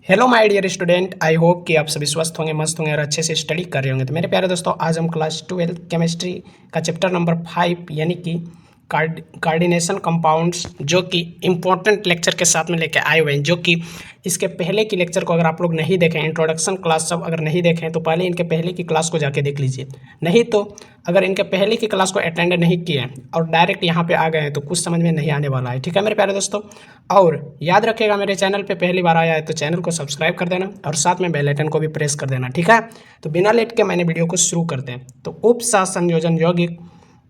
Hello my dear student, I hope कि आप सभी स्वस्थ होंगे, मस्त होंगे और अच्छे से स्टडी कर रहे होंगे। तो मेरे प्यारे दोस्तों, आज हम क्लास 12 केमिस्ट्री का चैप्टर नंबर 5 यानी कि कार्डिनेशन कंपाउंड्स जो कि इम्पोर्टेंट लेक्चर के साथ में लेके आए हुए हैं। जो कि इसके पहले की लेक्चर को अगर आप लोग नहीं देखें, इंट्रोडक्शन क्लास सब अगर नहीं देखें तो पहले इनके पहले की क्लास को जाके देख लीजिए। नहीं तो अगर इनके पहले की क्लास को अटेंड नहीं किए हैं और डायरेक्ट यहाँ पे आ गए हैं तो कुछ समझ में नहीं आने वाला है। ठीक है मेरे प्यारे दोस्तों, और याद रखिएगा मेरे चैनल पे पहली बार आया है तो चैनल को सब्सक्राइब कर देना और साथ में बेल आइकन को भी प्रेस कर देना। ठीक है, तो बिना लेट के मैंने वीडियो को शुरू करते हैं। तो उपसह संयोजन यौगिक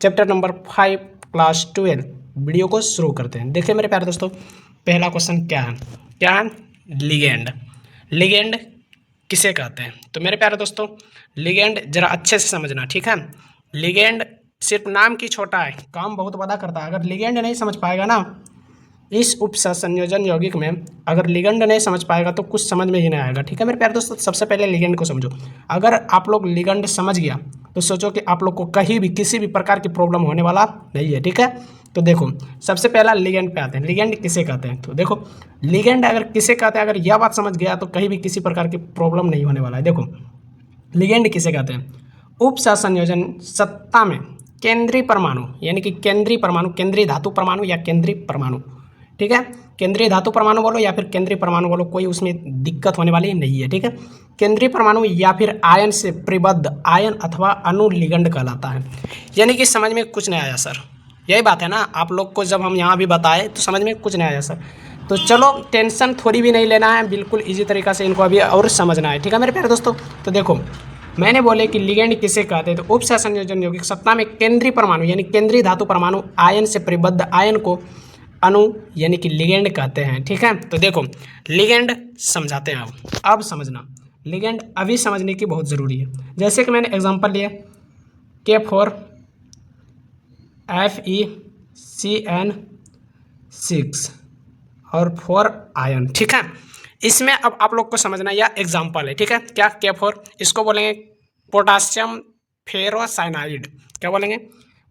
चैप्टर नंबर 5 क्लास 12 वीडियो को शुरू करते हैं। देखिए मेरे प्यारे दोस्तों, पहला क्वेश्चन क्या है? लिगेंड। लिगेंड किसे कहते हैं? तो मेरे प्यारे दोस्तों, लिगेंड जरा अच्छे से समझना। ठीक है, लिगेंड सिर्फ नाम की छोटा है, काम बहुत बड़ा करता है। अगर लिगेंड नहीं समझ पाएगा ना इस उपसह संयोजन यौगिक में, अगर लिगेंड नहीं समझ पाएगा तो कुछ समझ में ही नहीं आएगा। ठीक है मेरे प्यारे दोस्तों, सबसे पहले लिगेंड को समझो। अगर आप लोग लिगेंड समझ गया तो सोचो कि आप लोग को कहीं भी किसी भी प्रकार की प्रॉब्लम होने वाला नहीं है। ठीक है, तो देखो सबसे पहला लिगेंड पे आते हैं। लिगेंड किसे कहते हैं? तो देखो लिगेंड अगर किसे कहते हैं, अगर यह बात समझ गया तो कहीं भी किसी प्रकार की प्रॉब्लम नहीं होने वाला है। देखो लिगेंड किसे कहते हैं? उपसह संयोजन सत्ता में केंद्रीय परमाणु यानी कि केंद्रीय परमाणु, केंद्रीय धातु परमाणु या केंद्रीय परमाणु। ठीक है, केंद्रीय धातु परमाणु बोलो या फिर केंद्रीय परमाणु बोलो, कोई उसमें दिक्कत होने वाली नहीं है। ठीक है, केंद्रीय परमाणु या फिर आयन से परिबद्ध आयन अथवा अणु लिगेंड कहलाता है। यानी कि समझ में कुछ नहीं आया सर, यही बात है ना। आप लोग को जब हम यहाँ भी बताए तो समझ में कुछ नहीं आया सर, तो चलो टेंशन थोड़ी भी नहीं लेना है, बिल्कुल इजी तरीका से इनको अभी और समझना है। ठीक है मेरे प्यारे दोस्तों, तो देखो मैंने बोले कि लिगेंड किसे कहते हैं? तो उपसह संयोजन यौगिक सत्ता में केंद्रीय परमाणु यानी केंद्रीय धातु परमाणु आयन से परिबद्ध आयन को अणु यानी कि लिगेंड कहते हैं। ठीक है, तो देखो लिगेंड समझाते हैं। अब समझना, लिगेंड अभी समझने की बहुत ज़रूरी है। जैसे कि मैंने एग्जांपल लिया K4FeCN6 और 4 आयन। ठीक है, इसमें अब आप लोग को समझना यह एग्जांपल है। ठीक है, क्या K4 इसको बोलेंगे पोटासियम फेरोसाइनाइड। क्या बोलेंगे?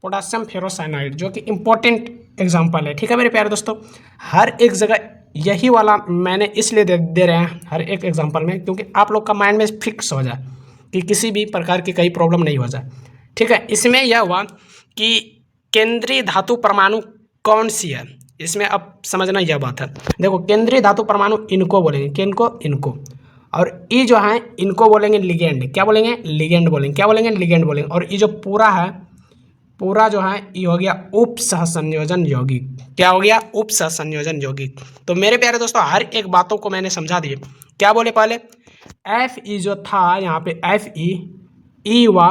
पोटासियम फेरोसाइनाइड, जो कि इम्पोर्टेंट एग्जांपल है। ठीक है मेरे प्यारे दोस्तों, हर एक जगह यही वाला मैंने इसलिए दे रहे हैं हर एक एग्जांपल में, क्योंकि आप लोग का माइंड में फिक्स हो जाए कि किसी भी प्रकार की कहीं प्रॉब्लम नहीं हो जाए। ठीक है, इसमें यह हुआ कि केंद्रीय धातु परमाणु कौन सी है, इसमें अब समझना यह बात है। देखो केंद्रीय धातु परमाणु इनको बोलेंगे, किनको? इनको। और ये जो है इनको बोलेंगे लिगेंड। क्या बोलेंगे? लिगेंड बोलेंगे। क्या बोलेंगे? लिगेंड बोलेंगे। और ये जो पूरा है, पूरा जो है ये हो गया उपसह संयोजन यौगिक। क्या हो गया? उपसह संयोजन यौगिक। तो मेरे प्यारे दोस्तों, हर एक बातों को मैंने समझा दिए। क्या बोले पहले? एफ ई जो था यहाँ पे एफ ई हुआ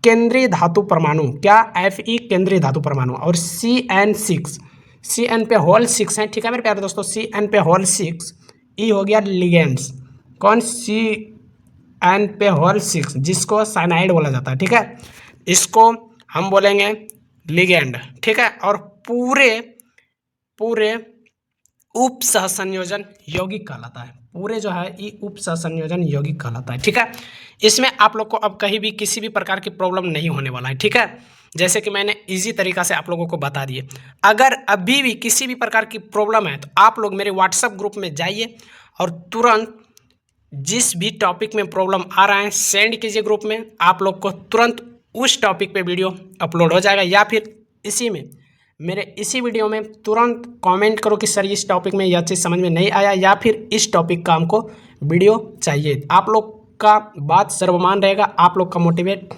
केंद्रीय धातु परमाणु। क्या? एफ ई केंद्रीय धातु परमाणु। और CN6, CN पे होल 6 है। ठीक है मेरे प्यारे दोस्तों, CN पे होल 6 ई हो गया लिगेंड्स। कौन? CN पे होल 6 जिसको साइनाइड बोला जाता है। ठीक है, इसको हम बोलेंगे लिगेंड। ठीक है, और पूरे पूरे उपसह संयोजन यौगिक कहलाता है। पूरे जो है ये उपसह संयोजन यौगिक कहलाता है। ठीक है, इसमें आप लोग को अब कहीं भी किसी भी प्रकार की प्रॉब्लम नहीं होने वाला है। ठीक है, जैसे कि मैंने इजी तरीका से आप लोगों को बता दिए। अगर अभी भी किसी भी प्रकार की प्रॉब्लम है तो आप लोग मेरे व्हाट्सएप ग्रुप में जाइए और तुरंत जिस भी टॉपिक में प्रॉब्लम आ रहा है सेंड कीजिए ग्रुप में। आप लोग को तुरंत उस टॉपिक पे वीडियो अपलोड हो जाएगा, या फिर इसी में मेरे इसी वीडियो में तुरंत कमेंट करो कि सर इस टॉपिक में यह चीज़ समझ में नहीं आया, या फिर इस टॉपिक का हमको वीडियो चाहिए। आप लोग का बात सर्वमान रहेगा, आप लोग का मोटिवेट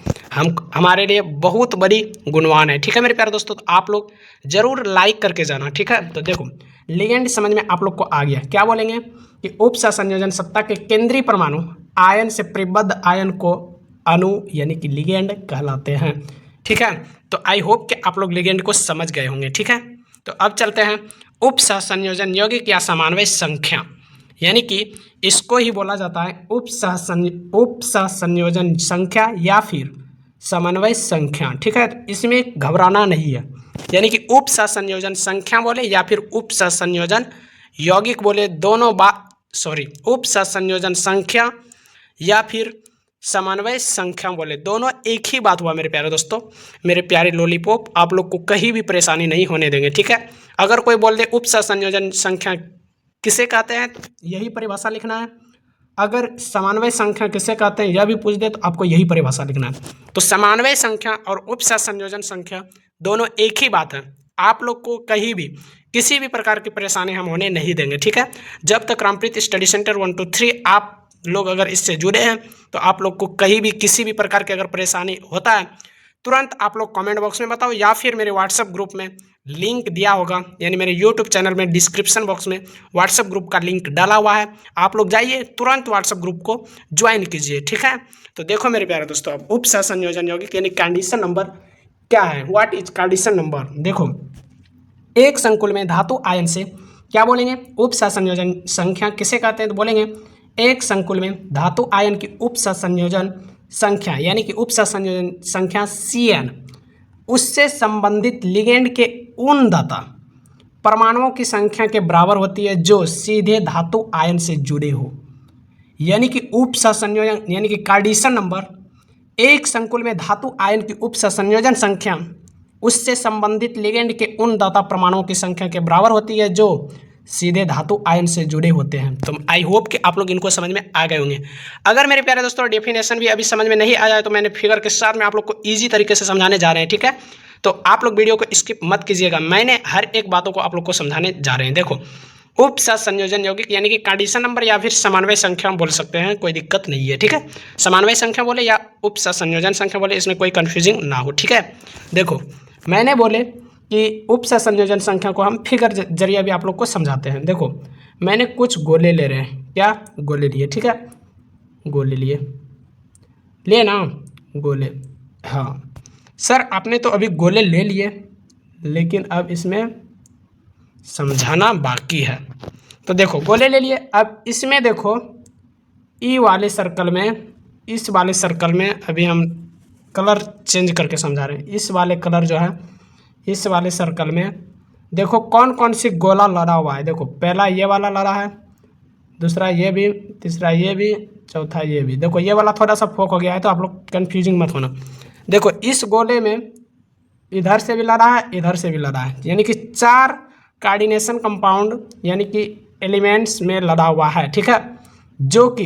हमारे लिए बहुत बड़ी गुणवान है। ठीक है मेरे प्यारे दोस्तों, तो आप लोग जरूर लाइक करके जाना। ठीक है, तो देखो लिगेंड समझ में आप लोग को आ गया। क्या बोलेंगे कि उपसह संयोजन सत्ता के केंद्रीय परमाणु आयन से परिबद्ध आयन को अणु यानी कि लिगेंड कहलाते हैं। ठीक है, तो आई होप कि आप लोग लिगेंड को समझ गए होंगे। ठीक है, तो अब चलते हैं उपसह संयोजन यौगिक या समन्वय संख्या, यानी कि इसको ही बोला जाता है उपसह संयोजन संख्या या फिर समन्वय संख्या। ठीक है, तो इसमें घबराना नहीं है। यानी कि उपसह संयोजन संख्या बोले या फिर उपसह संयोजन यौगिक बोले, दोनों बात उपसह संयोजन संख्या या फिर समन्वय संख्या बोले, दोनों एक ही बात हुआ मेरे प्यारे दोस्तों। मेरे प्यारे लॉलीपॉप, आप लोग को कहीं भी परेशानी नहीं होने देंगे। ठीक है, अगर कोई बोल दे उपसह संयोजन संख्या किसे कहते हैं, यही परिभाषा लिखना है। अगर समन्वय संख्या किसे कहते हैं यह भी पूछ दे तो आपको यही परिभाषा लिखना है। तो समन्वय संख्या और उपसहसंयोजन संख्या दोनों एक ही बात है। आप लोग को कहीं भी किसी भी प्रकार की परेशानी हम होने नहीं देंगे, ठीक है। जब तक रामप्रीत स्टडी सेंटर 1 2 3 आप लोग अगर इससे जुड़े हैं तो आप लोग को कहीं भी किसी भी प्रकार की अगर परेशानी होता है तुरंत आप लोग कमेंट बॉक्स में बताओ, या फिर मेरे व्हाट्सएप ग्रुप में लिंक दिया होगा, यानी मेरे यूट्यूब चैनल में डिस्क्रिप्शन बॉक्स में व्हाट्सएप ग्रुप का लिंक डाला हुआ है। आप लोग जाइए तुरंत व्हाट्सएप ग्रुप को ज्वाइन कीजिए, ठीक है। तो देखो मेरे प्यारे दोस्तों, अब उपसहसंयोजन यौगिक यानी कंडीशन नंबर क्या है, व्हाट इज कंडीशन नंबर। देखो, एक संकुल में धातु आयन से क्या बोलेंगे, उपसहसंयोजन संख्या किसे कहते हैं, तो बोलेंगे एक संकुल में धातु आयन की उपसहसंयोजन संख्या यानी कि उपसहसंयोजन संख्या Cn उससे संबंधित लिगेंड के उन दाता परमाणुओं की संख्या के बराबर होती है जो सीधे धातु आयन से जुड़े हो। यानी कि उपसहसंयोजन यानी कि कंडीशन नंबर, एक संकुल में धातु आयन की उपसहसंयोजन संख्या उससे संबंधित लिगेंड के उन दाता परमाणुओं की संख्या के बराबर होती है जो सीधे धातु आयन से जुड़े होते हैं। तो आई होप कि आप लोग इनको समझ में आ गए होंगे। अगर मेरे प्यारे दोस्तों डेफिनेशन भी अभी समझ में नहीं आया है तो मैंने फिगर के साथ में आप लोग को ईजी तरीके से समझाने जा रहे हैं, ठीक है। तो आप लोग वीडियो को स्किप मत कीजिएगा, मैंने हर एक बातों को आप लोग को समझाने जा रहे हैं। देखो, उपसहसंयोजन यौगिक यानी कि कंडीशन नंबर या फिर समन्वय संख्या बोल सकते हैं, कोई दिक्कत नहीं है, ठीक है। समन्वय संख्या बोले या उपसहसंयोजन संख्या बोले, इसमें कोई कंफ्यूजिंग ना हो, ठीक है। देखो, मैंने बोले कि उपसहसंयोजन संख्या को हम फिगर जरिए भी आप लोग को समझाते हैं। देखो, मैंने कुछ गोले ले रहे हैं, क्या गोले लिए, ठीक है, गोले लिए ना गोले। हाँ सर, आपने तो अभी गोले ले लिए लेकिन अब इसमें समझाना बाकी है। तो देखो, गोले ले लिए, अब इसमें देखो ई वाले सर्कल में, इस वाले सर्कल में अभी हम कलर चेंज करके समझा रहे हैं। इस वाले कलर जो है, इस वाले सर्कल में देखो कौन कौन सी गोला लड़ा हुआ है। देखो, पहला ये वाला लड़ा है, दूसरा ये भी, तीसरा ये भी, चौथा ये भी। देखो, ये वाला थोड़ा सा फोक हो गया है तो आप लोग कन्फ्यूजिंग मत होना। देखो, इस गोले में इधर से भी लड़ा है, इधर से भी लड़ा है, यानी कि 4 कोऑर्डिनेशन कंपाउंड यानी कि एलिमेंट्स में लड़ा हुआ है, ठीक है। जो कि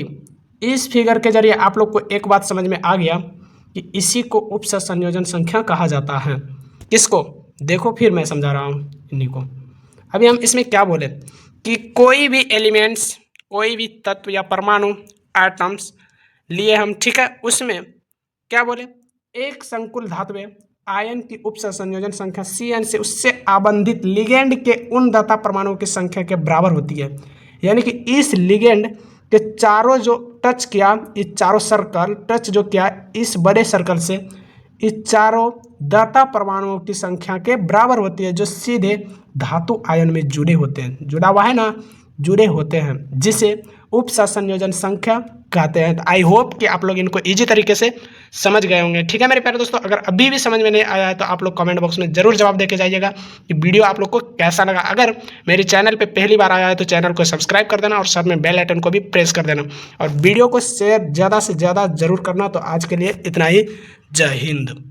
इस फिगर के जरिए आप लोग को एक बात समझ में आ गया कि इसी को उपसहसंयोजन संख्या कहा जाता है। किसको, देखो फिर मैं समझा रहा हूँ इन्हीं को। अभी हम इसमें क्या बोले कि कोई भी एलिमेंट्स, कोई भी तत्व या परमाणु एटम्स लिए हम, ठीक है, उसमें क्या बोले, एक संकुल धातु में आयन की उपसहसंयोजन संख्या Cn से उससे आबंधित लिगेंड के उन दाता परमाणुओं की संख्या के बराबर होती है। यानी कि इस लिगेंड के चारों जो टच किया, इस चारों सर्कल टच जो किया इस बड़े सर्कल से, इस चारों दाता परमाणुओं की संख्या के बराबर होती है जो सीधे धातु आयन में जुड़े होते हैं। जुड़ा हुआ है ना, जुड़े होते हैं, जिसे उपसहसंयोजन संख्या कहते हैं। तो आई होप कि आप लोग इनको इजी तरीके से समझ गए होंगे, ठीक है मेरे प्यारे दोस्तों। अगर अभी भी समझ में नहीं आया है तो आप लोग कमेंट बॉक्स में जरूर जवाब देके जाइएगा कि वीडियो आप लोग को कैसा लगा। अगर मेरे चैनल पे पहली बार आया है तो चैनल को सब्सक्राइब कर देना और साथ में बेल आइकन को भी प्रेस कर देना और वीडियो को शेयर ज़्यादा से ज़्यादा जरूर करना। तो आज के लिए इतना ही, जय हिंद।